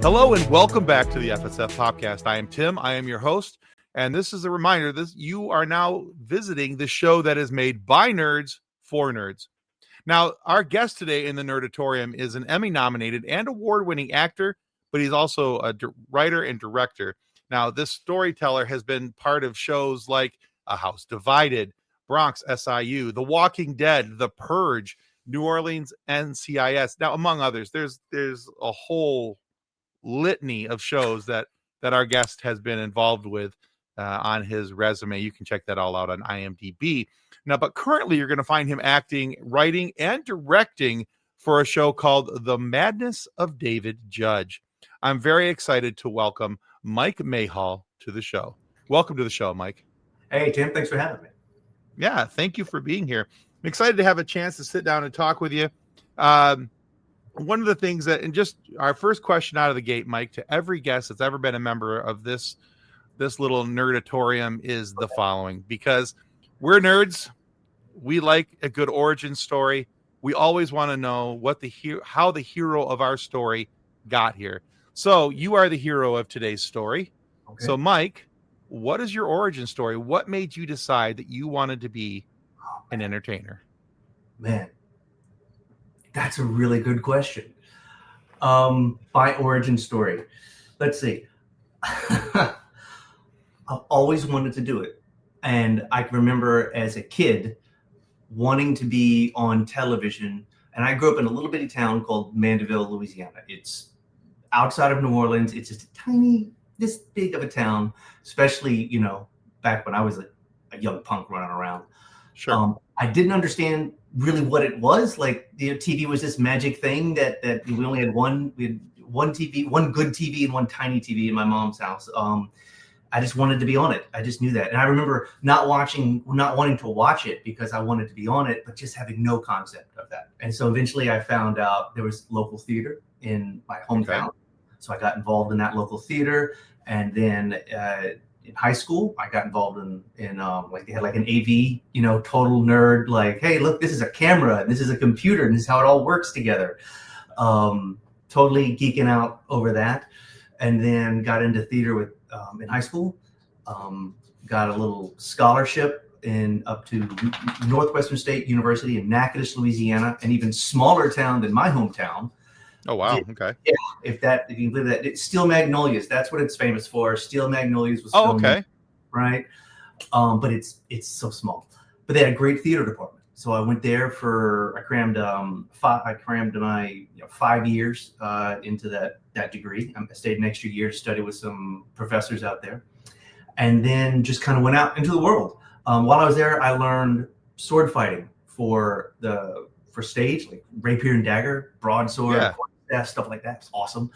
Hello and welcome back to the FSF Podcast. I am Tim. I am your host, and this is a reminder that you are now visiting the show that is made by nerds for nerds. Now, our guest today in the Nerdatorium is an Emmy-nominated and award-winning actor, but he's also a writer and director. Now, this storyteller has been part of shows like A House Divided, Bronx SIU, The Walking Dead, The Purge, New Orleans NCIS. Now, among others, there's a whole litany of shows that our guest has been involved with on his resume. You can check that all out on IMDb. Now, but currently you're going to find him acting, writing, and directing for a show called The Madness of David Judge. I'm very excited to welcome Mike Mayhall to the show. Welcome to the show, Mike. Hey, Tim. Thanks for having me. Yeah, thank you for being here. I'm excited to have a chance to sit down and talk with you. One of the things that, and just our first question out of the gate, Mike, to every guest that's ever been a member of this little nerdatorium is the following, because we're nerds. We like a good origin story. We always want to know how the hero of our story got here. So you are the hero of today's story. Okay. So Mike, what is your origin story? What made you decide that you wanted to be an entertainer? Man, that's a really good question. My origin story. Let's see. I've always wanted to do it. And I can remember as a kid wanting to be on television. And I grew up in a little bitty town called Mandeville, Louisiana. It's outside of New Orleans. It's just this big of a town, especially, back when I was a young punk running around. Sure. I didn't understand really what it was. Like, TV was this magic thing that we only had one TV, one good TV and one tiny TV in my mom's house. I just wanted to be on it. I just knew that. And I remember not wanting to watch it because I wanted to be on it, but just having no concept of that. And so eventually I found out there was local theater in my hometown. Okay. So I got involved in that local theater. And then in high school, I got involved in like they had like an AV, total nerd, like, hey, look, this is a camera and this is a computer and this is how it all works together. Totally geeking out over that. And then got into theater in high school, got a little scholarship up to Northwestern State University in Natchitoches, Louisiana, an even smaller town than my hometown. Oh, wow. Okay. Yeah. If you live that, it's Steel Magnolias. That's what it's famous for. Steel Magnolias was filmed, okay. Right. But it's so small. But they had a great theater department. So I went there I crammed my 5 years into that degree. I stayed an extra year to study with some professors out there, and then just kind of went out into the world. While I was there, I learned sword fighting for stage, like rapier and dagger, broadsword, stuff like that. It's awesome,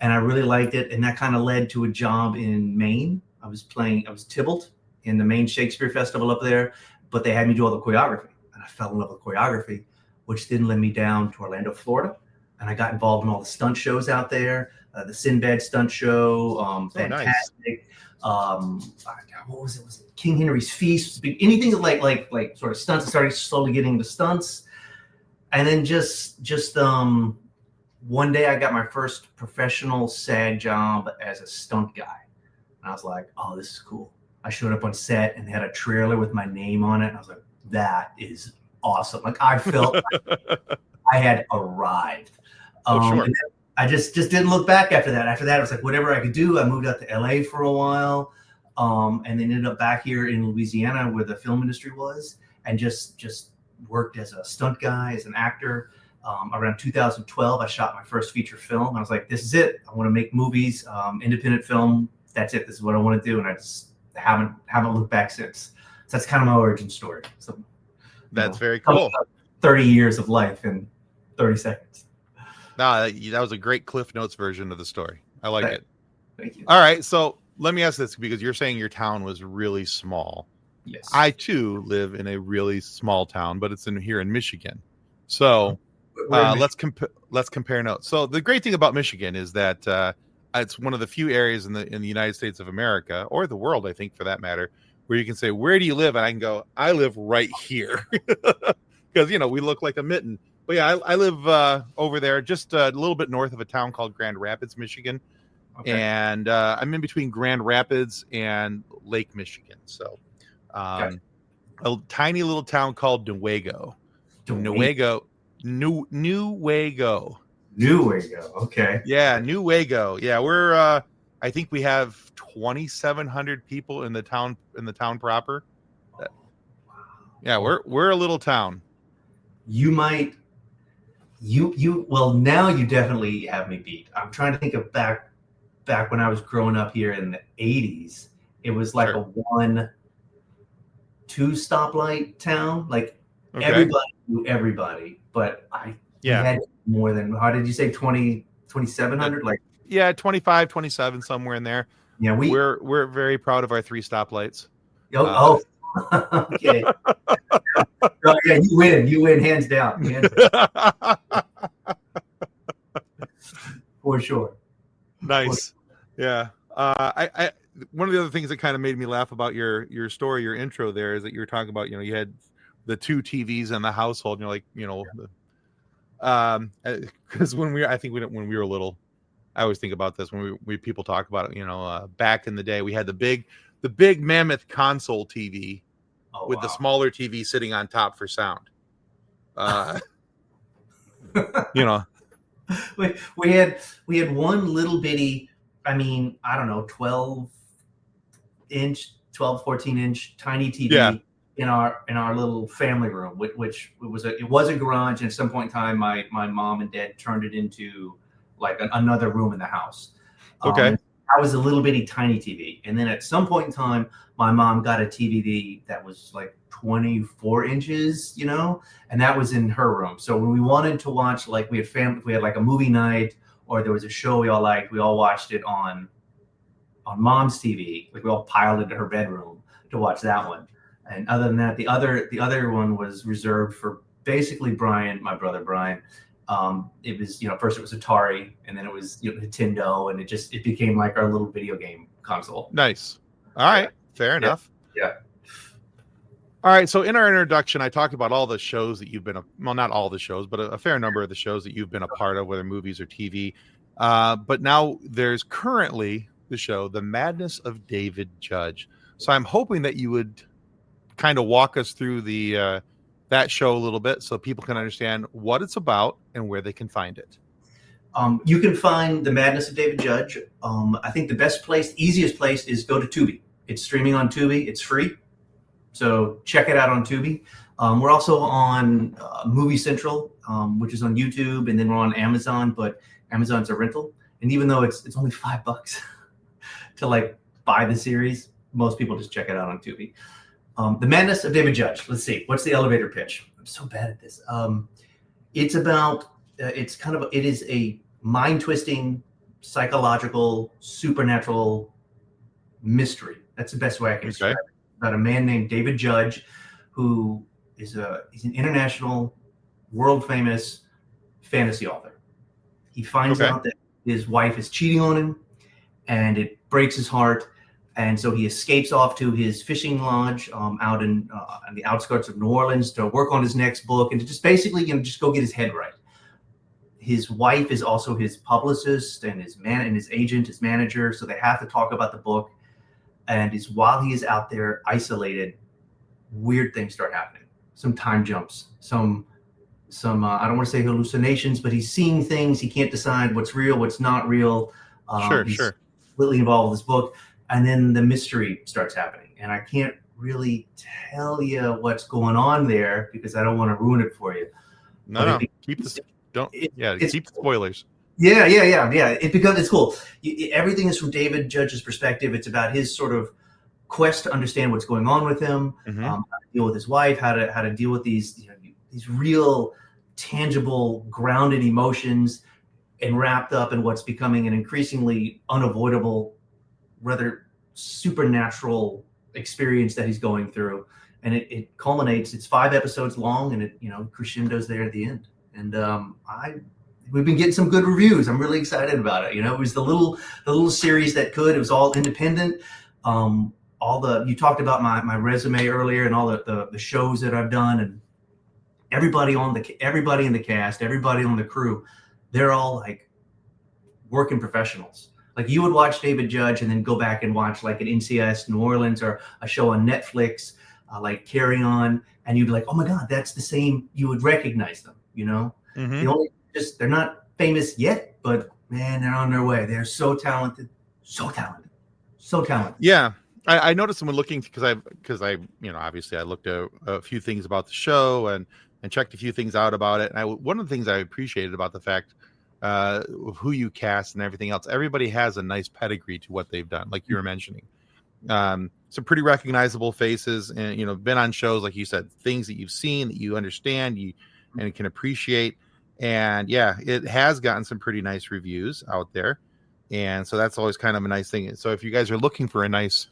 and I really liked it. And that kind of led to a job in Maine. I was Tybalt in the Maine Shakespeare Festival up there, but they had me do all the choreography. I fell in love with choreography, which then led me down to Orlando, Florida. And I got involved in all the stunt shows out there, the Sinbad stunt show, fantastic. Nice. What was it? Was it King Henry's Feast? Anything like sort of stunts. I started slowly getting into stunts. And then just one day I got my first professional SAG job as a stunt guy. And I was like, oh, this is cool. I showed up on set and they had a trailer with my name on it. And I was like, that is awesome. Like, I felt like I had arrived. Sure. And I just didn't look back after that. After that, it was like whatever I could do. I moved out to LA for a while, and then ended up back here in Louisiana where the film industry was, and just worked as a stunt guy, as an actor. Around 2012, I shot my first feature film. I was like, this is it. I want to make movies, independent film. That's it. This is what I want to do. And I just haven't looked back since. So that's kind of my origin story. So that's very cool. 30 years of life in 30 seconds. No, that was a great Cliff Notes version of the story. I like it. Thank you. All right. So let me ask this, because you're saying your town was really small. Yes. I too live in a really small town, but it's here in Michigan. So let's compare notes. So the great thing about Michigan is that it's one of the few areas in the United States of America, or the world, I think, for that matter, where you can say, where do you live? And I can go, I live right here. Because, we look like a mitten. But yeah, I live over there, just a little bit north of a town called Grand Rapids, Michigan. Okay. And I'm in between Grand Rapids and Lake Michigan. So Gotcha. a tiny little town called Newaygo. Newaygo. Newaygo. Okay. Yeah, Newaygo. Yeah, we're I think we have 2,700 people in the town proper. Yeah, we're a little town. You might well, now you definitely have me beat. I'm trying to think of back when I was growing up here in the 80s. It was like a 1-2 stoplight town. Like everybody knew everybody, but we had more than, how did you say, 2,700? Like 25, 27, somewhere in there. Yeah, we're very proud of our 3 stoplights. Okay. Oh, yeah, you win hands down. For sure. Nice. Yeah. I one of the other things that kind of made me laugh about your story, your intro there, is that you were talking about, you had the 2 TVs in the household, and you're like, because when we were little, I always think about this when we people talk about it, back in the day, we had the big mammoth console TV with the smaller TV sitting on top for sound. We had one little bitty, I don't know, 14-inch tiny TV in our little family room, which it was a garage, and at some point in time my mom and dad turned it into like another room in the house. Okay. That was a little bitty tiny TV. And then at some point in time, my mom got a TV that was like 24 inches, and that was in her room. So when we wanted to watch, like we had like a movie night, or there was a show we all liked, we all watched it on mom's TV. Like we all piled into her bedroom to watch that one. And other than that, the other one was reserved for basically Brian, my brother Brian. It was, first it was Atari, and then it was Nintendo, and it became like our little video game console. Nice. All right. Fair enough. Yeah. All right. So in our introduction, I talked about all the shows that you've been, well, not all the shows, but a fair number of the shows that you've been a part of, whether movies or TV. But now there's currently the show, The Madness of David Judge. So I'm hoping that you would kind of walk us through that show a little bit so people can understand what it's about and where they can find it. You can find The Madness of David Judge. I think the easiest place is go to Tubi. It's streaming on Tubi. It's free. So check it out on Tubi. We're also on Movie Central, which is on YouTube, and then we're on Amazon, but Amazon's a rental. And even though it's only $5 to like buy the series, most people just check it out on Tubi. The Madness of David Judge. Let's see. What's the elevator pitch? I'm so bad at this. It's about, it is a mind-twisting, psychological, supernatural mystery. That's the best way I can describe it. About a man named David Judge, who he's an international, world-famous fantasy author. He finds out that his wife is cheating on him, and it breaks his heart. And so he escapes off to his fishing lodge out in the outskirts of New Orleans to work on his next book and to just basically just go get his head right. His wife is also his publicist and his agent, his manager. So they have to talk about the book. And while he is out there isolated, weird things start happening. Some time jumps, some I don't want to say hallucinations, but he's seeing things. He can't decide what's real, what's not real. He's completely involved with this book. And then the mystery starts happening. And I can't really tell you what's going on there because I don't want to ruin it for you. Keep the spoilers. Yeah. It's cool. Everything is from David Judge's perspective. It's about his sort of quest to understand what's going on with him, how to deal with his wife, how to deal with these real, tangible, grounded emotions, and wrapped up in what's becoming an increasingly unavoidable, rather supernatural experience that he's going through. And it culminates. It's 5 episodes long, and it crescendos there at the end. And we've been getting some good reviews. I'm really excited about it. It was the little series that could. It was all independent. You talked about my resume earlier and all the shows that I've done, and everybody in the cast, everybody on the crew, they're all like working professionals. Like you would watch David Judge and then go back and watch like an NCIS New Orleans or a show on Netflix, like Carry On, and you'd be like, oh my God, that's the same. You would recognize them, you know? They're not famous yet, but man, they're on their way. They're so talented, so talented, so talented. Yeah. I noticed when looking because I obviously I looked at a few things about the show and checked a few things out about it. And one of the things I appreciated about the fact who you cast and everything else, everybody has a nice pedigree to what they've done, like you were mentioning. Some pretty recognizable faces, and been on shows like you said, things that you've seen that you understand, and can appreciate. And yeah, it has gotten some pretty nice reviews out there, and so that's always kind of a nice thing. So if you guys are looking for a nice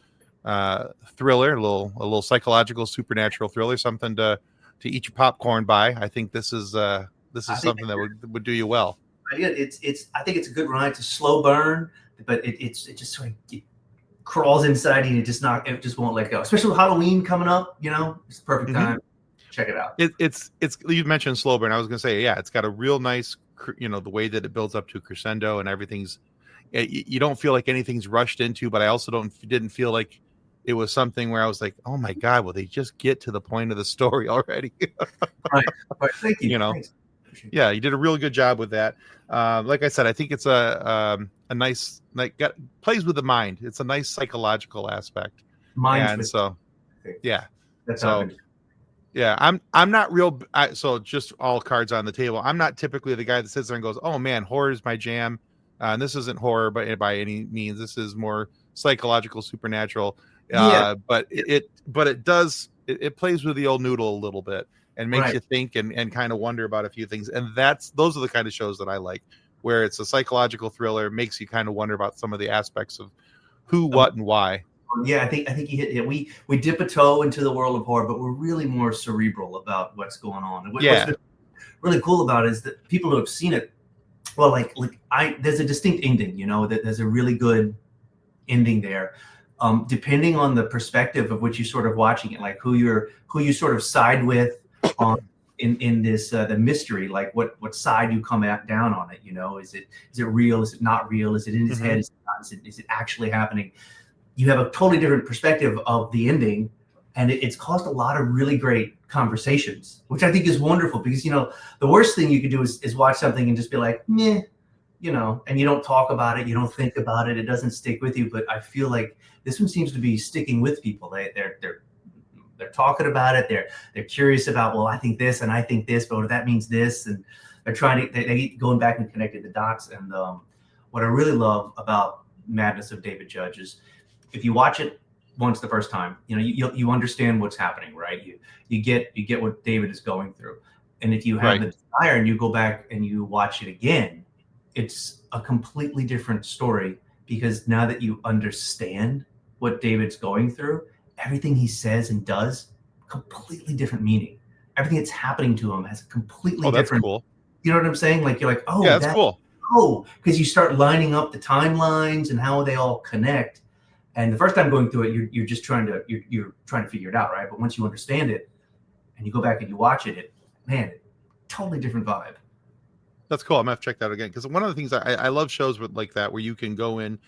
thriller, a little psychological, supernatural thriller, something to eat your popcorn by, I think this is something that would do you well. It's I think it's a good ride. It's a slow burn, but it just sort of crawls inside you and it just won't let go. Especially with Halloween coming up, it's the perfect time. Check it out. It's you mentioned slow burn. I was gonna say, yeah, it's got a real nice, the way that it builds up to a crescendo and everything's. You don't feel like anything's rushed into, but I also didn't feel like it was something where I was like, oh my God, will they just get to the point of the story already? Right. Thank you. Thanks. Yeah, you did a really good job with that. Like I said, I think it's a nice, plays with the mind. It's a nice psychological aspect. I'm not real. So just all cards on the table. I'm not typically the guy that sits there and goes, oh man, horror is my jam. And this isn't horror, but by any means, this is more psychological, supernatural. But it does, it plays with the old noodle a little bit and makes you think and kind of wonder about a few things. And those are the kind of shows that I like, where it's a psychological thriller, makes you kind of wonder about some of the aspects of who, what, and why. Yeah, I think you hit it. We dip a toe into the world of horror, but we're really more cerebral about what's going on. And what's really cool about it is that people who have seen it, well, there's a distinct ending, that there's a really good ending there. Depending on the perspective of which you're sort of watching it, like who you sort of side with on in this the mystery, like what side you come down on it. Is it real? Is it not real? Is it in his head? Is it actually happening? You have a totally different perspective of the ending, and it's caused a lot of really great conversations, which I think is wonderful, because the worst thing you could do is watch something and just be like, meh, and you don't talk about it, you don't think about it, it doesn't stick with you. But I feel like this one seems to be sticking with people. They're talking about it, they're curious about, well, I think this and I think this, but that means this, and they're trying to they going back and connecting the dots. And what I really love about Madness of David Judge is, if you watch it once the first time, you understand what's happening, right? You get what David is going through. And if you have the desire and you go back and you watch it again, it's a completely different story, because now that you understand what David's going through, everything he says and does, completely different meaning. Everything that's happening to him has a completely different. Cool. You know what I'm saying? Like you're like, oh, yeah, that's cool. Oh, because you start lining up the timelines and how they all connect. And the first time going through it, you're just trying to figure it out, right? But once you understand it and you go back and you watch it, totally different vibe. That's cool. I'm gonna have to check that out again, because one of the things I love shows like that, where you can go in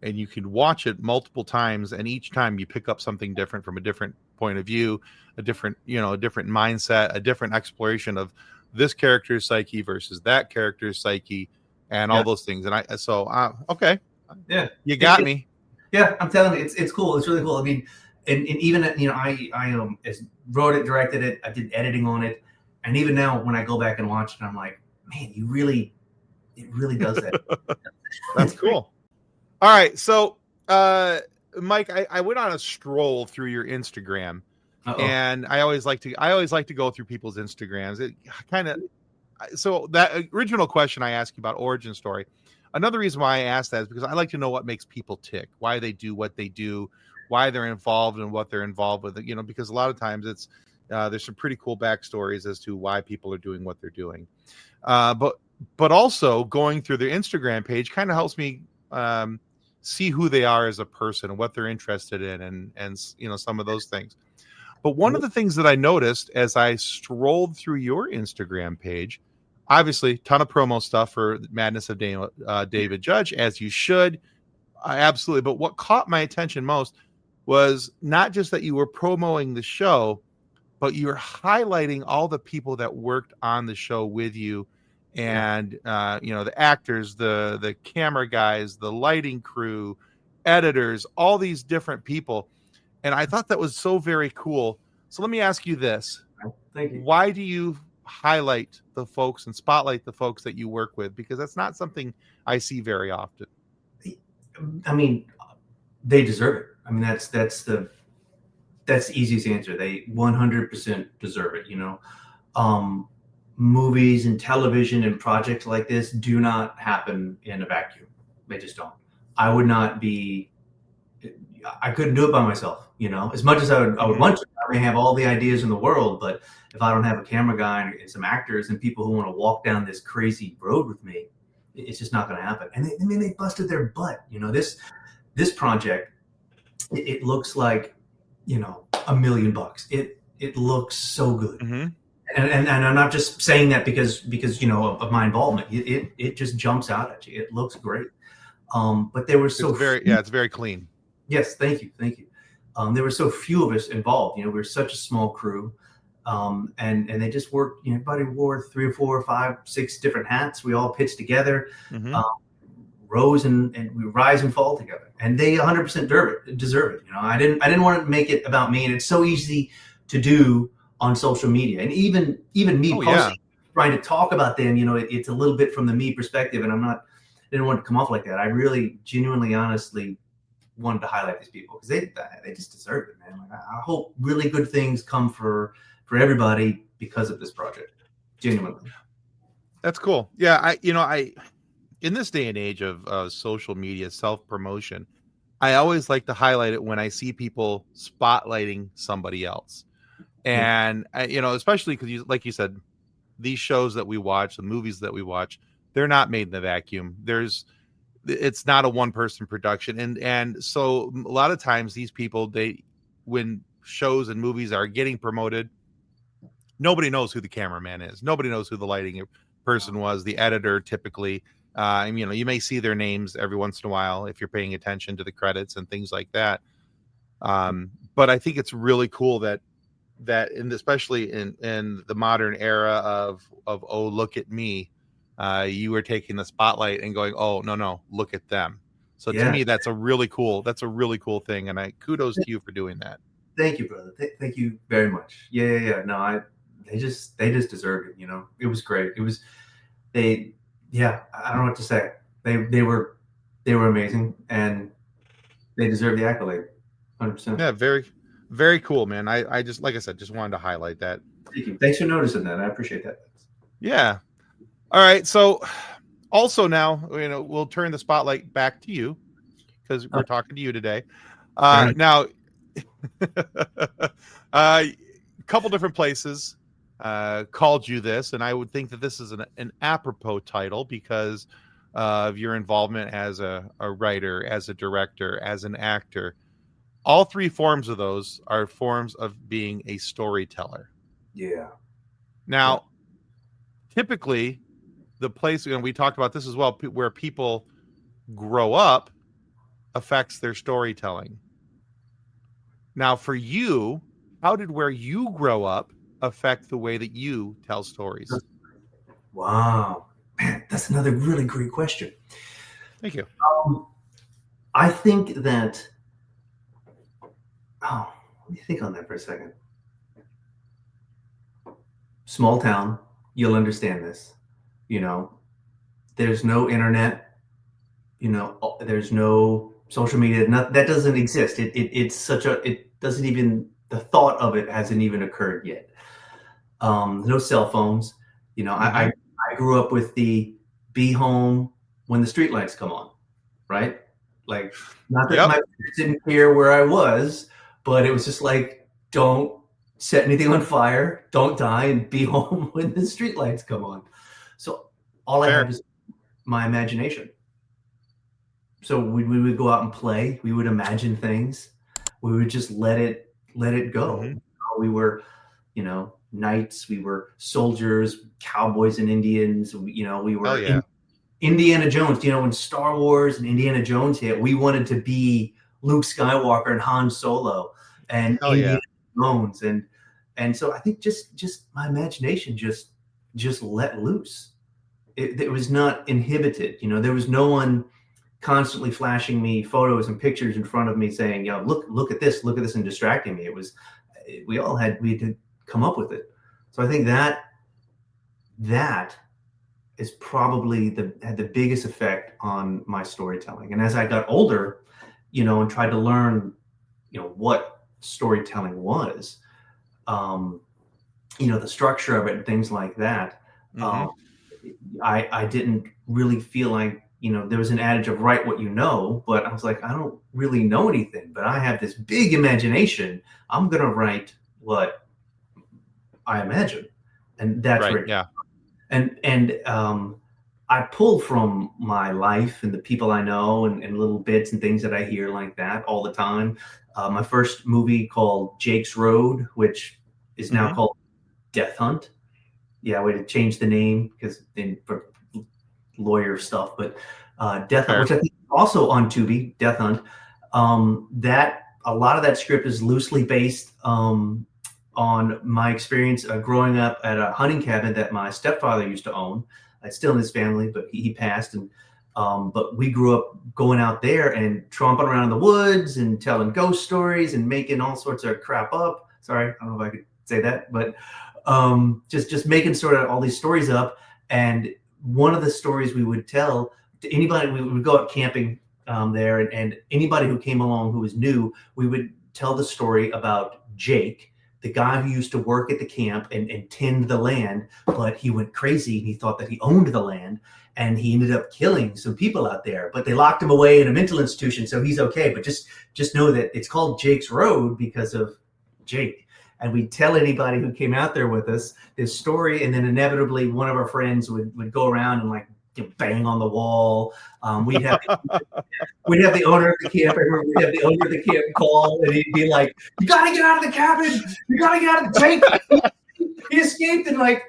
and you can watch it multiple times, and each time you pick up something different from a different point of view, a different mindset, a different exploration of this character's psyche versus that character's psyche, and all those things. And okay, yeah, you got me. Yeah, I'm telling you, it's cool. It's really cool. I mean, and even I wrote it, directed it, I did editing on it, and even now when I go back and watch it, I'm like, man, it really does that. That's cool. All right, so Mike, I went on a stroll through your Instagram, and I always like to go through people's Instagrams. It kind of, so that original question I asked you about origin story. Another reason why I asked that is because I like to know what makes people tick, why they do what they do, why they're involved and what they're involved with. Because a lot of times it's there's some pretty cool backstories as to why people are doing what they're doing. But also going through their Instagram page kind of helps me see who they are as a person and what they're interested in, and some of those things. But one of the things that I noticed as I strolled through your Instagram page, obviously, ton of promo stuff for Madness of David Judge, as you should. Absolutely. But what caught my attention most was not just that you were promoting the show, but you're highlighting all the people that worked on the show with you, and the actors, the camera guys, the lighting crew, editors, all these different people. And I thought that was so very cool. So let me ask you this. Thank you. Why do you highlight the folks and spotlight the folks that you work with? Because that's not something I see very often. I mean, they deserve it. I mean, that's the easiest answer. They 100% deserve it. Movies and television and projects like this do not happen in a vacuum. They just don't. I couldn't do it by myself, as much as I would want to. I may have all the ideas in the world, but if I don't have a camera guy and some actors and people who want to walk down this crazy road with me, it's just not going to happen. And they busted their butt. This project, it looks like, $1 million. It looks so good. Mm-hmm. And I'm not just saying that because of my involvement. It just jumps out at you. It looks great. But there were so it's very clean. Yes, thank you. There were so few of us involved. We were such a small crew, and they just worked. Everybody wore 3 or 4 or 5, 6 different hats. We all pitched together, rose and we rise and fall together. And they 100% deserve it. I didn't want to make it about me, and it's so easy to do on social media, and even me posting, trying to talk about them. It's a little bit from the me perspective, and I didn't want it to come off like that. I really, genuinely, honestly wanted to highlight these people because they just deserve it, man. I hope really good things come for everybody because of this project. Genuinely. That's cool. Yeah, I in this day and age of social media self-promotion, I always like to highlight it when I see people spotlighting somebody else. And especially because like you said, these shows that we watch, the movies that we watch, they're not made in a vacuum. It's not a one-person production, and so a lot of times these people, when shows and movies are getting promoted, nobody knows who the cameraman is, nobody knows who the lighting person was, the editor typically. You may see their names every once in a while if you're paying attention to the credits and things like that. But I think it's really cool that especially in the modern era of oh, look at me. You were taking the spotlight and going, oh, no, look at them. So to me, that's a really cool thing. And kudos to you for doing that. Thank you, brother. Thank you very much. Yeah. No, they just deserved it. It was great. I don't know what to say. They were amazing, and they deserve the accolade. 100%. Yeah. Very, very cool, man. I just, like I said, just wanted to highlight that. Thank you. Thanks for noticing that. I appreciate that. Yeah. All right. So also now, we'll turn the spotlight back to you because we're talking to you today. Now, a couple different places called you this, and I would think that this is an apropos title because of your involvement as a writer, as a director, as an actor. All 3 forms of those are forms of being a storyteller. Yeah. Now, typically, the place, we talked about this as well, where people grow up affects their storytelling. Now, for you, how did where you grow up affect the way that you tell stories? Wow. Man, that's another really great question. Thank you. I think that, let me think on that for a second. Small town, you'll understand this. There's no internet, there's no social media. That doesn't exist. It doesn't even, the thought of it hasn't even occurred yet. No cell phones. I grew up with the be home when the streetlights come on, right? Like, not that my parents didn't care where I was, but it was just like, don't set anything on fire, don't die, and be home when the streetlights come on. So all I have is my imagination. So we would go out and play. We would imagine things. We would just let it go. We were, knights, we were soldiers, cowboys and Indians. We were Indiana Jones. When Star Wars and Indiana Jones hit, we wanted to be Luke Skywalker and Han Solo and Indiana Jones. And so I think just my imagination just let loose. It was not inhibited. There was no one constantly flashing me photos and pictures in front of me saying, look at this, and distracting me. We had to come up with it. So I think that is probably had the biggest effect on my storytelling. And as I got older, and tried to learn, what storytelling was, the structure of it and things like that. I didn't really feel like, there was an adage of write what you know, but I was like, I don't really know anything, but I have this big imagination. I'm going to write what I imagine. And that's right. Right. Yeah. And I pull from my life and the people I know and little bits and things that I hear like that all the time. My first movie called Jake's Road, which is now called Death Hunt. Yeah, we had to change the name because for lawyer stuff, but Death Hunt, which I think is also on Tubi, Death Hunt. That a lot of that script is loosely based on my experience growing up at a hunting cabin that my stepfather used to own. It's still in his family, but he passed. And but we grew up going out there and tromping around in the woods and telling ghost stories and making all sorts of crap up. Sorry, I don't know if I could say that, but just making sort of all these stories up. And one of the stories we would tell to anybody, we would go out camping there, and anybody who came along who was new, we would tell the story about Jake, the guy who used to work at the camp and tend the land, but he went crazy and he thought that he owned the land, and he ended up killing some people out there, but they locked him away in a mental institution, so he's okay. But just know that it's called Jake's Road because of Jake. And we'd tell anybody who came out there with us this story, and then inevitably one of our friends would go around and bang on the wall. We'd have the owner of the camp. I remember we'd have the owner of the camp call, and he'd be like, "You got to get out of the cabin. You got to get out of the tank." He escaped, and when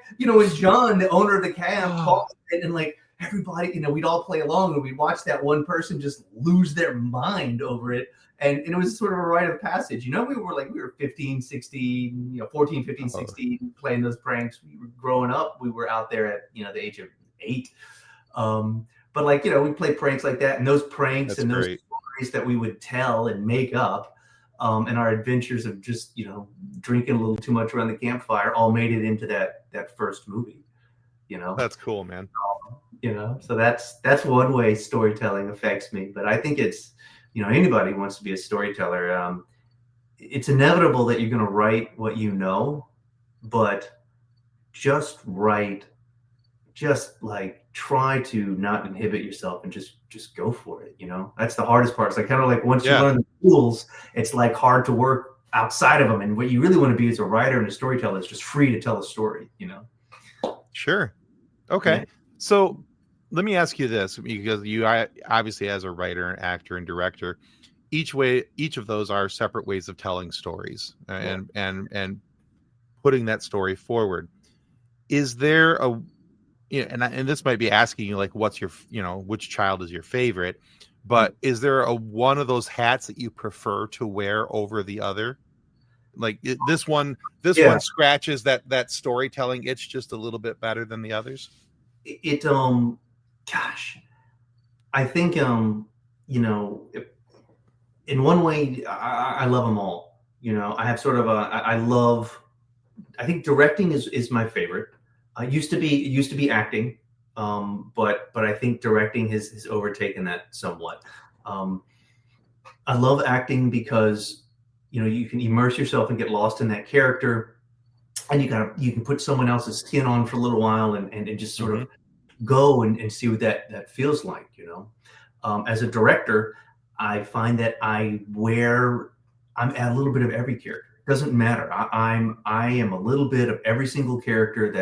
John, the owner of the camp, called, and everybody, we'd all play along, and we'd watch that one person just lose their mind over it. And it was sort of a rite of passage. We were 15, 16, 14, 15, 16, playing those pranks. We were growing up. We were out there at, the age of 8. But we played pranks like that, and those pranks those stories that we would tell and make up, and our adventures of just, drinking a little too much around the campfire all made it into that first movie, That's cool, man. So that's one way storytelling affects me. But I think it's, anybody who wants to be a storyteller, it's inevitable that you're going to write what you know, but just write, try to not inhibit yourself and just go for it. That's the hardest part. It's once you learn the tools, it's hard to work outside of them. And what you really want to be as a writer and a storyteller is just free to tell a story, Sure. Okay. Yeah. So let me ask you this, because you obviously, as a writer and actor and director, each of those are separate ways of telling stories and putting that story forward. Is there and this might be asking you what's your, which child is your favorite, but is there one of those hats that you prefer to wear over the other? This one scratches that storytelling itch just a little bit better than the others? Gosh, I think, in one way, I love them all. I have sort of I think directing is my favorite. It used to be acting, but I think directing has overtaken that somewhat. I love acting because, you can immerse yourself and get lost in that character, and you can put someone else's skin on for a little while and just sort of go and see what that feels like. As a director, I find that I'm a little bit of every character. It doesn't matter. I am a little bit of every single character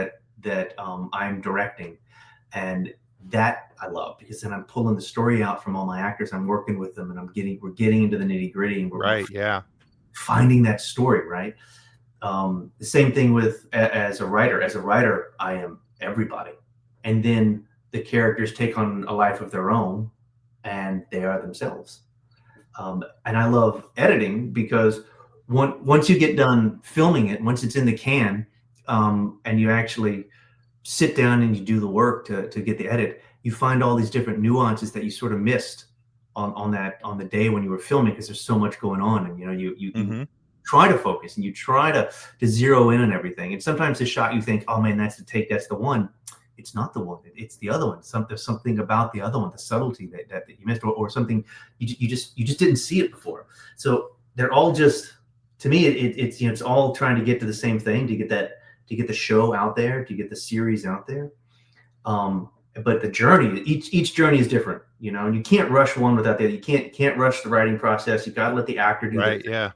that I'm directing, and that I love, because then I'm pulling the story out from all my actors. I'm working with them, and we're getting into the nitty gritty, and we're finding that story, right? The same thing with as a writer. As a writer, I am everybody, and then the characters take on a life of their own, and they are themselves. And I love editing because once you get done filming it, once it's in the can, and you actually sit down and you do the work to get the edit, you find all these different nuances that you sort of missed on the day when you were filming, because there's so much going on, and you try to focus and you try to zero in on everything. And sometimes the shot you think, oh man, that's the take, that's the one. It's not the one. It's the other one. There's something about the other one, the subtlety that you missed, or something you just didn't see it before. So they're all just, to me, it's all trying to get to the same thing, to get the show out there, to get the series out there. But the journey, each journey is different, and you can't rush one without the other. You can't rush the writing process. You got to let the actor do right. Yeah.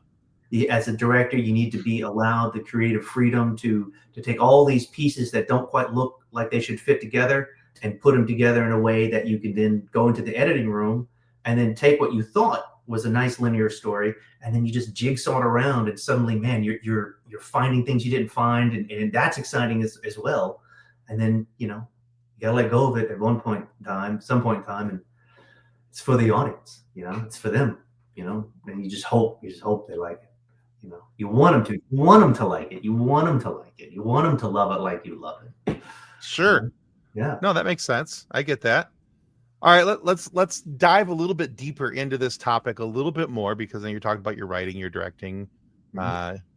As a director, you need to be allowed the creative freedom to take all these pieces that don't quite look like they should fit together and put them together in a way that you can then go into the editing room and then take what you thought was a nice linear story, and then you just jigsaw it around, and suddenly, man, you're finding things you didn't find, and that's exciting as well. And then you gotta let go of it at some point in time, and it's for the audience, it's for them, and you just hope they like it. You want them to like it. You want them to like it. You want them to love it like you love it. Sure. Yeah. No, that makes sense. I get that. All right, let's dive a little bit deeper into this topic a little bit more, because then you're talking about your writing, your directing,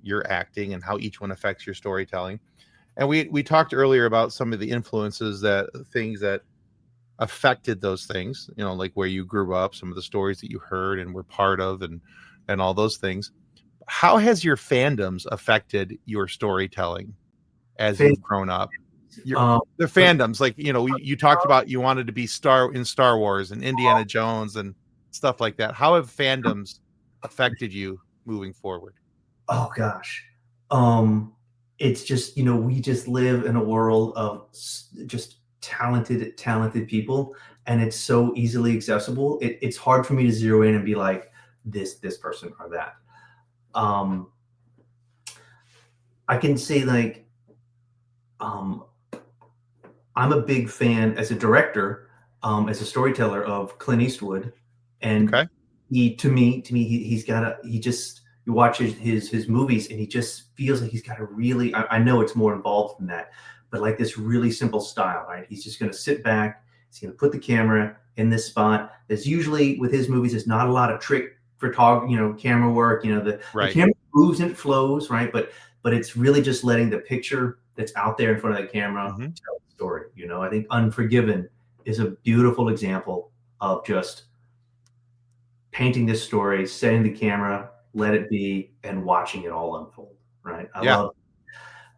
your acting, and how each one affects your storytelling. And we talked earlier about some of the influences, things that affected those things, like where you grew up, some of the stories that you heard and were part of, and all those things. How has your fandoms affected your storytelling as you've grown up? The fandoms, like, you talked about you wanted to be in Star Wars and Indiana Jones and stuff like that. How have fandoms affected you moving forward? Oh gosh. It's just, we just live in a world of just talented people, and it's so easily accessible. It's hard for me to zero in and be like this person or that. I can say, like, I'm a big fan as a director, as a storyteller, of Clint Eastwood, and you watch his movies, and he just feels like he's got a really, I know it's more involved than that, but like this really simple style, right? He's just going to sit back. He's going to put the camera in this spot. There's usually, with his movies, there's not a lot of trick photography, camera work. The camera moves and it flows, right? But it's really just letting the picture that's out there in front of the camera tell the story. I think Unforgiven is a beautiful example of just painting this story, setting the camera, let it be, and watching it all unfold, right? I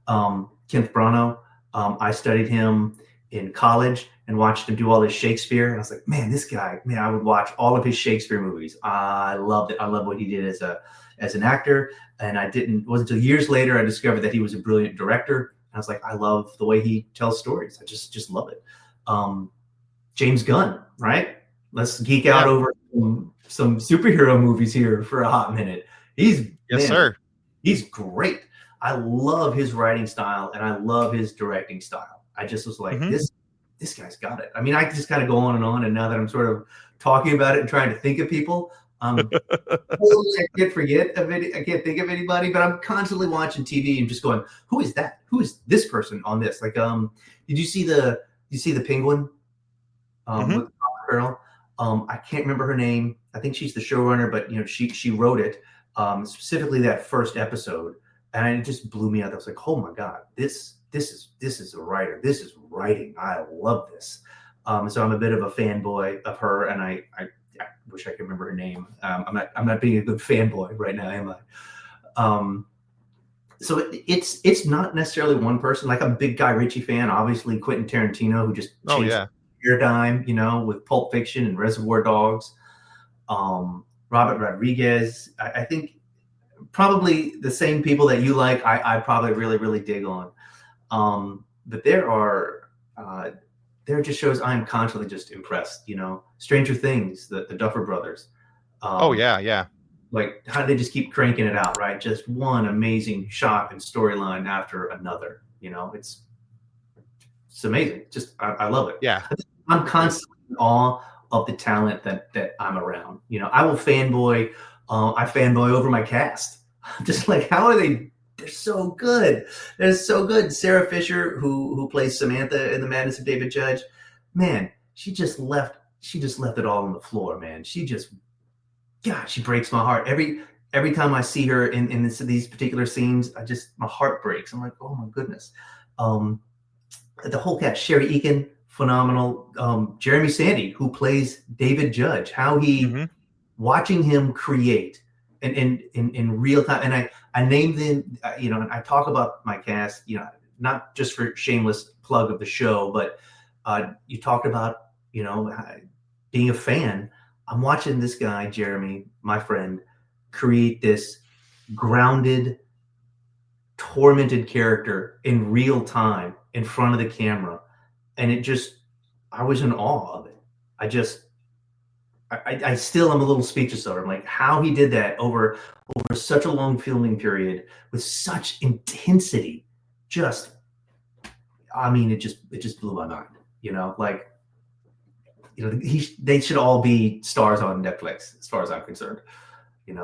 love Kenneth Branagh. I studied him in college and watched him do all his Shakespeare. And I was like, man, this guy, I would watch all of his Shakespeare movies. I loved it. I love what he did as an actor. And it wasn't until years later I discovered that he was a brilliant director. And I was like, I love the way he tells stories. I just love it. James Gunn, right? Let's geek out over some superhero movies here for a hot minute. Sir. He's great. I love his writing style, and I love his directing style. I just was like, this guy's got it. I mean, I just kind of go on, and now that I'm sort of talking about it and trying to think of people, I can't think of anybody, but I'm constantly watching TV and just going, who is that? Who is this person on this? Like, did you see the Penguin? With the girl? I can't remember her name. I think she's the showrunner, but she wrote it, specifically that first episode, and it just blew me out. I was like, oh my God, this is a writer. This is writing. I love this. So I'm a bit of a fanboy of her, and I wish I could remember her name. I'm not being a good fanboy right now, am I? So it's not necessarily one person. Like, I'm a big Guy Ritchie fan. Obviously, Quentin Tarantino, who just changed the paradigm, with Pulp Fiction and Reservoir Dogs. Robert Rodriguez. I think probably the same people that you like, I probably really, really dig on. But there are just shows I'm constantly just impressed. Stranger Things, the Duffer Brothers. Yeah. like, how do they just keep cranking it out, right? Just one amazing shot and storyline after another. It's amazing. Just I love it. Yeah. I'm constantly in awe of the talent that I'm around. I will fanboy. I fanboy over my cast. I'm just like, how are they? They're so good. They're so good. Sarah Fisher, who plays Samantha in The Madness of David Judge, man, she just left it all on the floor, man. She breaks my heart. Every time I see her in these particular scenes, my heart breaks. I'm like, oh my goodness. The whole cast, Sherry Eakin, phenomenal. Jeremy Sandy, who plays David Judge, how he watching him create and in real time. And I named them, and I talk about my cast, not just for shameless plug of the show, but you talked about, being a fan. I'm watching this guy, Jeremy, my friend, create this grounded, tormented character in real time in front of the camera. And I was in awe of it. I still am a little speechless over. I'm like, how he did that over such a long filming period with such intensity. It just blew my mind. They should all be stars on Netflix, as far as I'm concerned.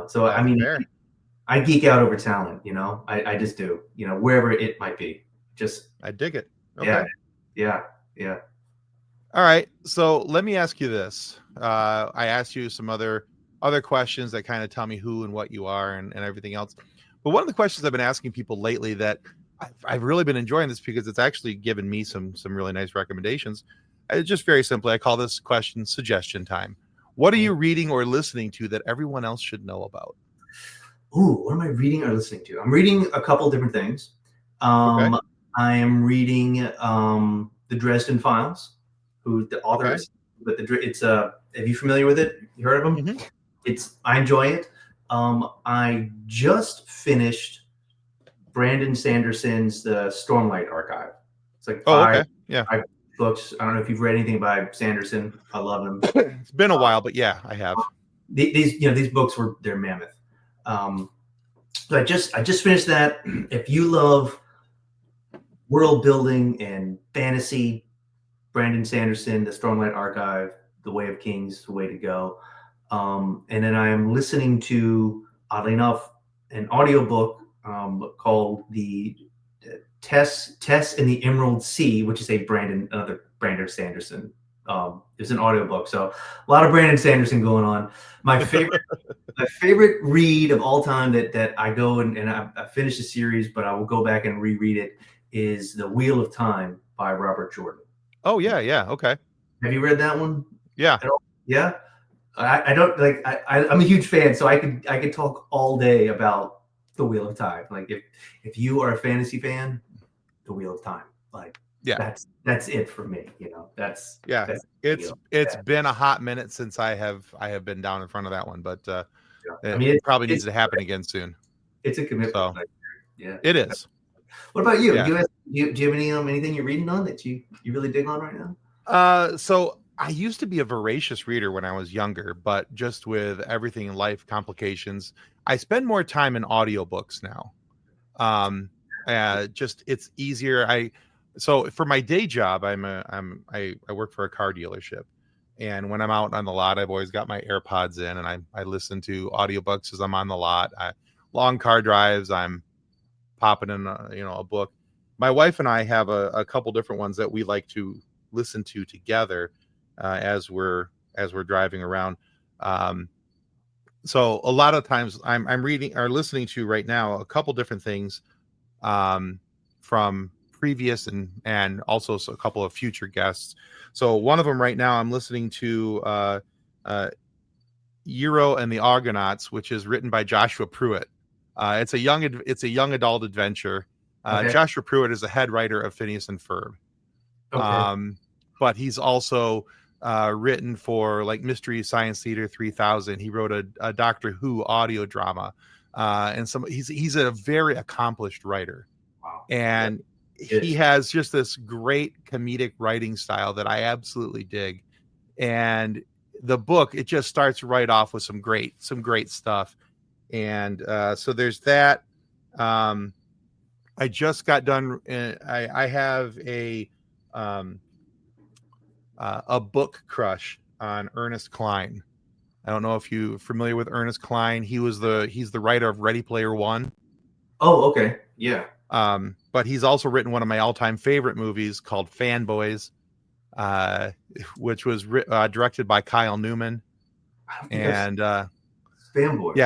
So I geek out over talent. I just do. Wherever it might be. I dig it. Okay. Yeah. All right. So let me ask you this. I asked you some other questions that kind of tell me who and what you are and everything else. But one of the questions I've been asking people lately that I've really been enjoying this because it's actually given me some really nice recommendations. It's just very simply, I call this question suggestion time. What are you reading or listening to that everyone else should know about? Ooh, what am I reading or listening to? I'm reading a couple different things. Okay. I am reading the Dresden Files, who the author is. But are you familiar with it? You heard of them? I enjoy it. I just finished Brandon Sanderson's The Stormlight Archive. It's like five books. I don't know if you've read anything by Sanderson. I love him. It's been a while, but yeah, I have. These books they're mammoth. So I just finished that. If you love world building and fantasy, Brandon Sanderson, The Stormlight Archive, The Way of Kings, the way to go. And then I am listening to, oddly enough, an audiobook called the Tess and the Emerald Sea, which is another Brandon Sanderson. It's an audiobook. So a lot of Brandon Sanderson going on. My favorite read of all time that I go and I finished the series, but I will go back and reread it, is The Wheel of Time by Robert Jordan. Oh yeah. Okay. Have you read that one? Yeah. Yeah. I don't like. I'm a huge fan, so I could talk all day about The Wheel of Time. Like if you are a fantasy fan, The Wheel of Time. Like that's it for me. It's been a hot minute since I have been down in front of that one, but it probably needs to happen again soon. It's a commitment. So, it is. What about you? Yeah. Do you have anything you're reading on that you really dig on right now? So I used to be a voracious reader when I was younger, but just with everything in life, complications, I spend more time in audiobooks now. It's easier. So for my day job, I work for a car dealership, and when I'm out on the lot, I've always got my AirPods in, and I listen to audiobooks as I'm on the lot. Long car drives, I'm popping in a book. My wife and I have a couple different ones that we like to listen to together as we're driving around. So a lot of times I'm reading or listening to right now a couple different things from previous and also a couple of future guests. So one of them right now I'm listening to Euro and the Argonauts, which is written by Joshua Pruitt. It's a young adult adventure. Joshua Pruitt is the head writer of Phineas and Ferb. Okay. But he's also written for like Mystery Science Theater 3000. He wrote a Doctor Who audio drama, and he's a very accomplished writer. Wow. And he has just this great comedic writing style that I absolutely dig. And the book, it just starts right off with some great stuff. And so there's that. I just got done. I have a book crush on Ernest Cline. I don't know if you're familiar with Ernest Cline. He's the writer of Ready Player One. Oh, okay. Yeah. But he's also written one of my all-time favorite movies called Fanboys, which was directed by Kyle Newman. And Fanboys.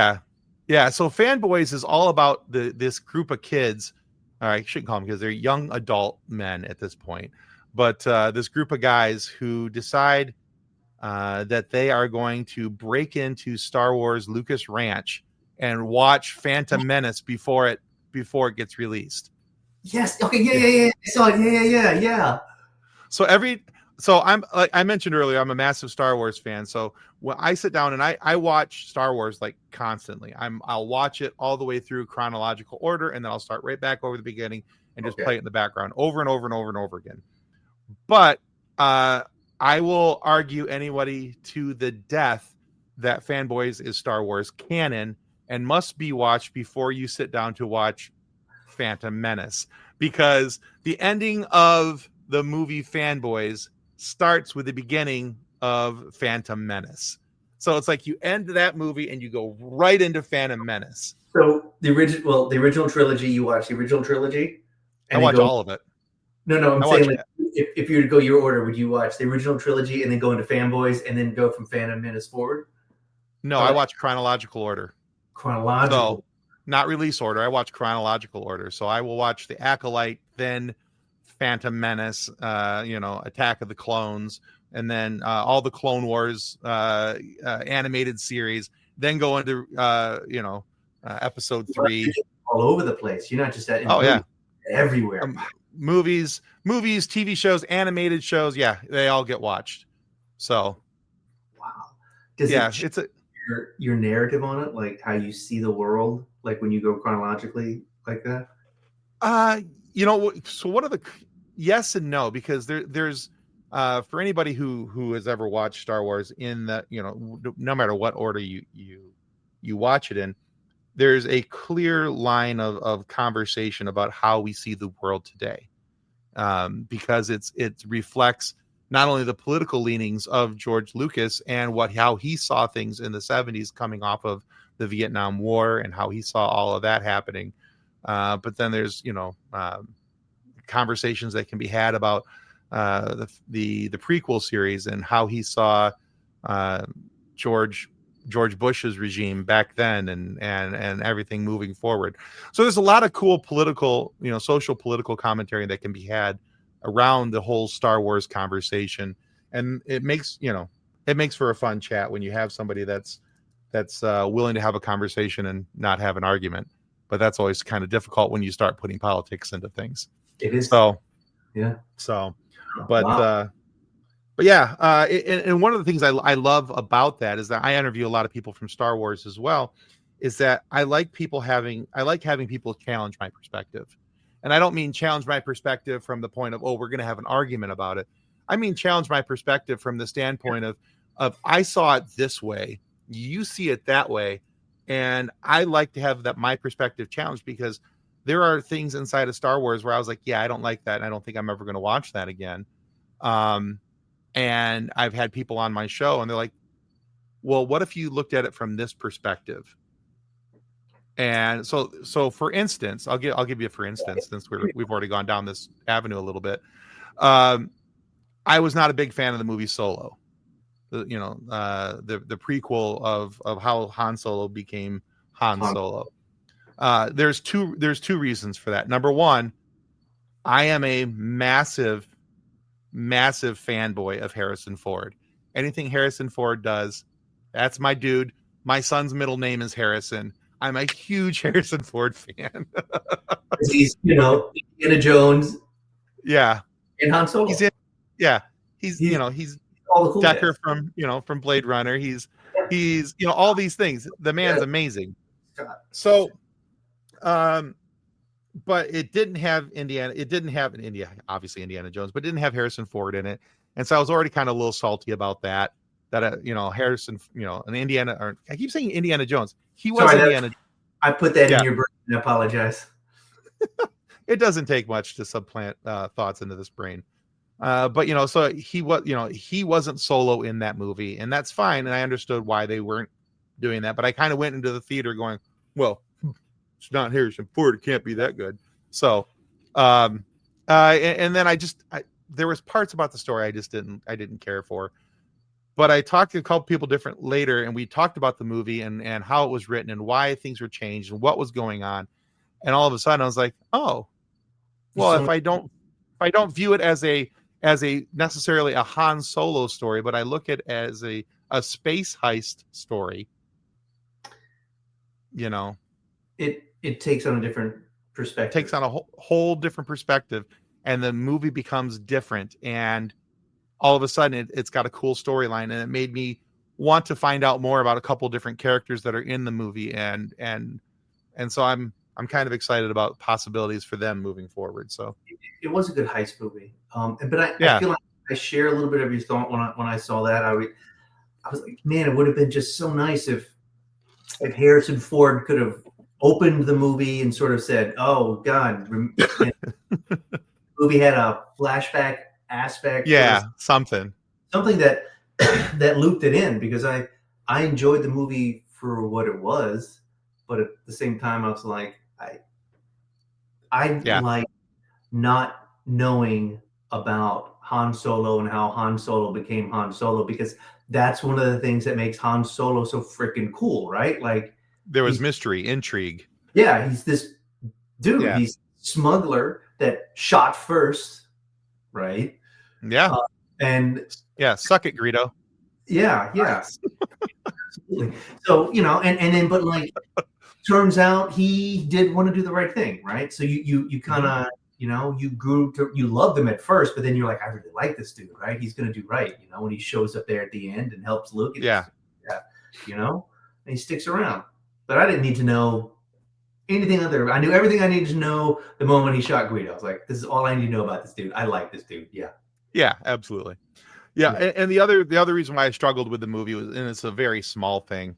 Yeah. So Fanboys is all about this group of kids. I shouldn't call them because they're young adult men at this point, but this group of guys who decide that they are going to break into Star Wars Lucas Ranch and watch Phantom Menace before it gets released. Yes. Okay. Yeah. I saw it. Yeah. So I'm, like I mentioned earlier, I'm a massive Star Wars fan. So when I sit down and I watch Star Wars like constantly, I'll watch it all the way through chronological order, and then I'll start right back over the beginning and just play it in the background over and over and over and over again. But I will argue anybody to the death that Fanboys is Star Wars canon and must be watched before you sit down to watch Phantom Menace, because the ending of the movie Fanboys starts with the beginning of Phantom Menace. So it's like you end that movie and you go right into Phantom Menace. So the original trilogy, you watch the original trilogy? I watch all of it. No, I'm saying like, if you were to go your order, would you watch the original trilogy and then go into Fanboys and then go from Phantom Menace forward? No, I watch chronological order. Chronological? So, not release order. I watch chronological order. So I will watch The Acolyte, then Phantom Menace, Attack of the Clones, and then all the Clone Wars animated series, then go into episode 3. All over the place. You're not just at everywhere. Movies, TV shows, animated shows, they all get watched. So wow. Does it's your narrative on it, like how you see the world, like when you go chronologically like that? So what are the yes and no, because there's for anybody who has ever watched Star Wars in that, no matter what order you watch it in, there's a clear line of conversation about how we see the world today, because it reflects not only the political leanings of George Lucas and how he saw things in the 70s coming off of the Vietnam War and how he saw all of that happening, but then there's conversations that can be had about the prequel series and how he saw George Bush's regime back then and everything moving forward. So there's a lot of cool political, social political commentary that can be had around the whole Star Wars conversation. And it makes for a fun chat when you have somebody that's willing to have a conversation and not have an argument. But that's always kind of difficult when you start putting politics into things. It is. So, yeah. So, but yeah, and one of the things I love about that is that I interview a lot of people from Star Wars as well, is that I like having people challenge my perspective. And I don't mean challenge my perspective from the point of, we're going to have an argument about it. I mean, challenge my perspective from the standpoint of I saw it this way, you see it that way. And I like to have my perspective challenged, because there are things inside of Star Wars where I was like, I don't like that. And I don't think I'm ever going to watch that again. And I've had people on my show and they're like, well, what if you looked at it from this perspective? And so for instance, I'll give you a for instance, since we've already gone down this avenue a little bit. I was not a big fan of the movie Solo, the prequel of how Han Solo became Han Solo. There's two reasons for that. Number one, I am a massive fanboy of Harrison Ford. Anything Harrison Ford does, that's my dude. My son's middle name is Harrison. I'm a huge Harrison Ford fan. He's, Indiana Jones. Yeah. And Han Solo. He's all the cool Decker guys. from Blade Runner. He's all these things. The man's amazing. So, but it didn't have obviously Indiana Jones, but it didn't have Harrison Ford in it. And so I was already kind of a little salty about that. that Harrison, an Indiana, or I keep saying Indiana Jones. He was Sorry, Indiana. I put that Yeah. in your brain. I apologize. It doesn't take much to supplant thoughts into this brain. But so he was, he wasn't Solo in that movie, and that's fine. And I understood why they weren't doing that. But I kind of went into the theater going, well, it's not Harrison Ford. It can't be that good. So, and then there was parts about the story I didn't care for. But I talked to a couple people different later, and we talked about the movie and how it was written and why things were changed and what was going on. And all of a sudden I was like, oh, well, if I don't view it as a necessarily a Han Solo story, but I look at it as a space heist story, it takes on a different perspective. Takes on a whole different perspective, and the movie becomes different. And all of a sudden it's got a cool storyline, and it made me want to find out more about a couple different characters that are in the movie. And so I'm kind of excited about possibilities for them moving forward. So it was a good heist movie. But I feel like I share a little bit of your thought when I saw that. I was like, man, it would have been just so nice if Harrison Ford could have opened the movie and sort of said, "Oh God," the movie had a flashback aspect. Yeah, something that looped it in, because I enjoyed the movie for what it was, but at the same time I was like, I like not knowing about Han Solo and how Han Solo became Han Solo, because that's one of the things that makes Han Solo so freaking cool, right? Like, there was mystery, intrigue. Yeah, he's this dude. Yeah. He's smuggler that shot first, right? Yeah. And suck it, Greedo. Yeah. Absolutely. So, and then, but like, turns out he did want to do the right thing, right? So you kind of, you grew to, you loved him at first, but then you're like, I really like this dude, right? He's going to do right, when he shows up there at the end and helps Luke. And and he sticks around. But I didn't need to know anything other. I knew everything I needed to know the moment he shot Greedo. I was like, this is all I need to know about this dude. I like this dude. Yeah. Yeah, absolutely. Yeah. And the other reason why I struggled with the movie was, and it's a very small thing,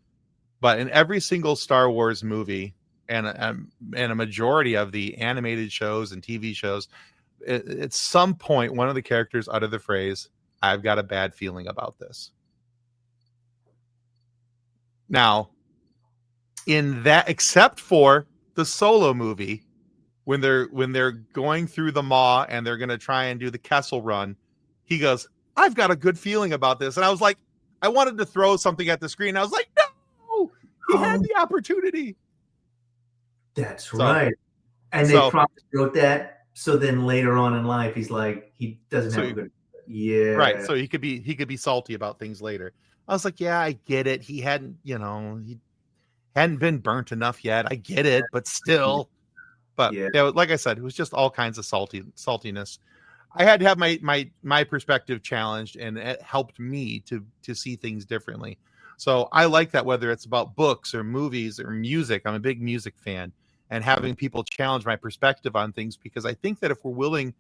but in every single Star Wars movie and a majority of the animated shows and TV shows, at some point, one of the characters uttered the phrase, "I've got a bad feeling about this." Now, in that, except for the Solo movie, when they're going through the maw and they're going to try and do the Kessel Run, he goes, "I've got a good feeling about this." And I was like, I wanted to throw something at the screen. I was like, no, he had the opportunity. That's right. And they probably wrote that. So then later on in life, he's like, he doesn't have a good, right. So he could be salty about things later. I was like, yeah, I get it. He hadn't been burnt enough yet. I get it, but still. But like I said, it was just all kinds of saltiness. I had to have my perspective challenged, and it helped me to see things differently. So I like that, whether it's about books or movies or music. I'm a big music fan, and having people challenge my perspective on things, because I think that if we're willing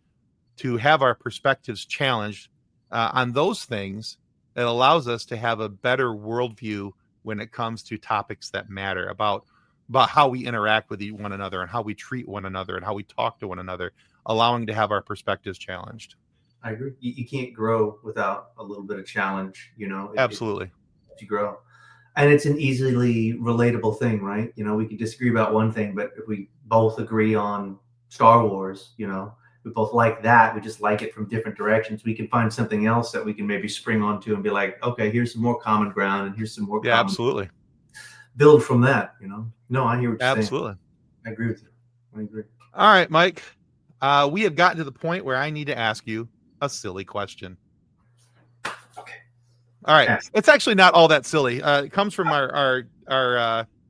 to have our perspectives challenged on those things, it allows us to have a better worldview when it comes to topics that matter, about how we interact with one another and how we treat one another and how we talk to one another, allowing to have our perspectives challenged. I agree. You can't grow without a little bit of challenge, Absolutely. To grow. And it's an easily relatable thing, right? We can disagree about one thing, but if we both agree on Star Wars, we both like that. We just like it from different directions. We can find something else that we can maybe spring onto and be like, okay, here's some more common ground, and here's some more. Yeah, absolutely. Build from that, No, I hear what you're absolutely. saying. I agree with you. I agree. All right, Mike. We have gotten to the point where I need to ask you a silly question. Okay. All right. It's actually not all that silly. It comes from our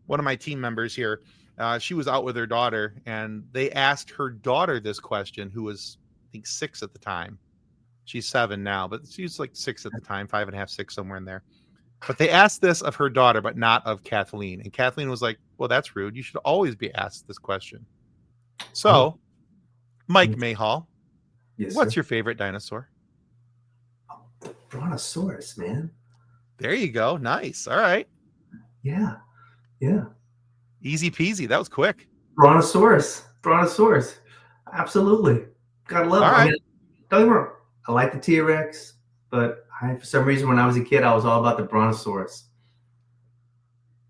one of my team members here. She was out with her daughter, and they asked her daughter this question, who was, I think, 6 at the time. She's 7 now, but she was like 6 at the time, 5.5, 6, somewhere in there. But they asked this of her daughter, but not of Kathleen. And Kathleen was like, well, that's rude. You should always be asked this question. So, Mike Mayhall, yes, what's your favorite dinosaur? Brontosaurus, man. There you go. Nice. All right. Yeah. Easy peasy. That was quick. Brontosaurus. Absolutely. Gotta love it. All right. I mean, don't get me wrong. I like the T-Rex, but for some reason, when I was a kid, I was all about the Brontosaurus.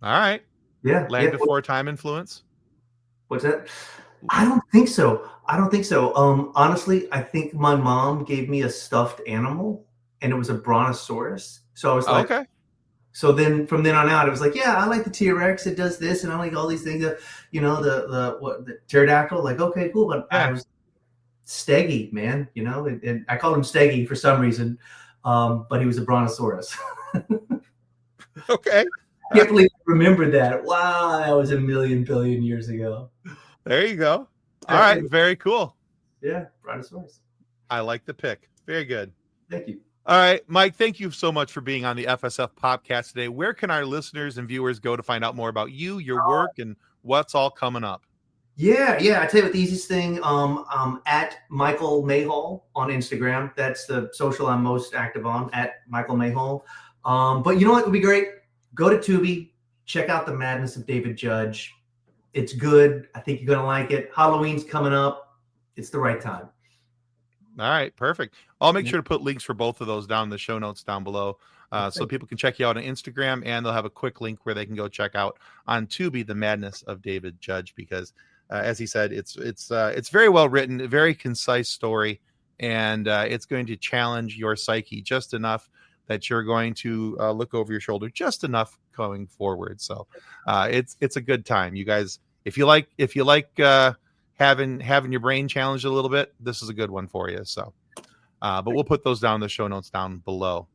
All right. Yeah. Land Before Time influence? What's that? I don't think so. Honestly, I think my mom gave me a stuffed animal, and it was a Brontosaurus. So I was like, okay. So then from then on out, it was like, yeah, I like the T-Rex. It does this, and I like all these things. The pterodactyl. Like, okay, cool. But I was Steggy, man. And I called him Steggy for some reason, but he was a Brontosaurus. Okay. I can't believe I remembered that. Wow, that was a million billion years ago. There you go. All right. Very cool. Yeah, Brontosaurus. I like the pick. Very good. Thank you. All right, Mike, thank you so much for being on the FSF podcast today. Where can our listeners and viewers go to find out more about you, your work, and what's all coming up? Yeah. I tell you what, the easiest thing, at Michael Mayhall on Instagram. That's the social I'm most active on, at Michael Mayhall. But you know what would be great? Go to Tubi, check out The Madness of David Judge. It's good. I think you're going to like it. Halloween's coming up. It's the right time. All right, perfect. I'll make sure to put links for both of those down in the show notes down below, so people can check you out on Instagram, and they'll have a quick link where they can go check out on Tubi The Madness of David Judge, because as he said, it's very well written, a very concise story, and it's going to challenge your psyche just enough that you're going to look over your shoulder just enough going forward. So it's a good time, you guys. If you like having your brain challenged a little bit, this is a good one for you. So, but we'll put those down in the show notes down below.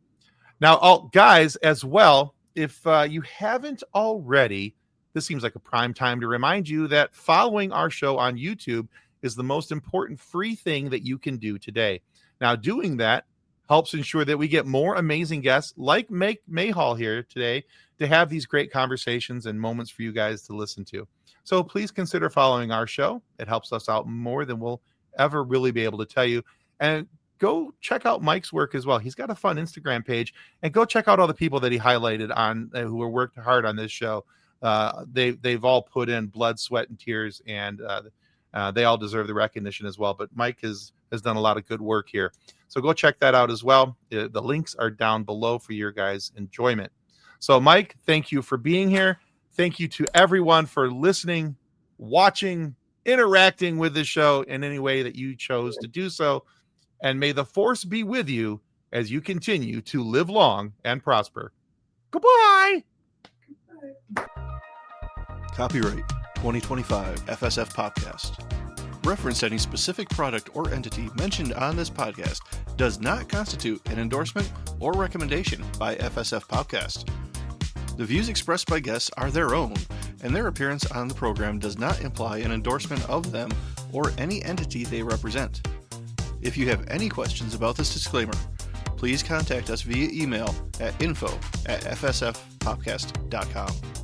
Now, guys, as well, if you haven't already, this seems like a prime time to remind you that following our show on YouTube is the most important free thing that you can do today. Now, doing that helps ensure that we get more amazing guests like Mike Mayhall here today to have these great conversations and moments for you guys to listen to. So please consider following our show. It helps us out more than we'll ever really be able to tell you. And go check out Mike's work as well. He's got a fun Instagram page, and go check out all the people that he highlighted on who have worked hard on this show. They've all put in blood, sweat, and tears, and they all deserve the recognition as well. But Mike has done a lot of good work here. So go check that out as well. The links are down below for your guys' enjoyment. So Mike, thank you for being here. Thank you to everyone for listening, watching, interacting with the show in any way that you chose to do so. And may the force be with you as you continue to live long and prosper. Goodbye. Copyright 2025 FSF Podcast. Reference to any specific product or entity mentioned on this podcast does not constitute an endorsement or recommendation by FSF Podcast. The views expressed by guests are their own, and their appearance on the program does not imply an endorsement of them or any entity they represent. If you have any questions about this disclaimer, please contact us via email at info@fsfpodcast.com.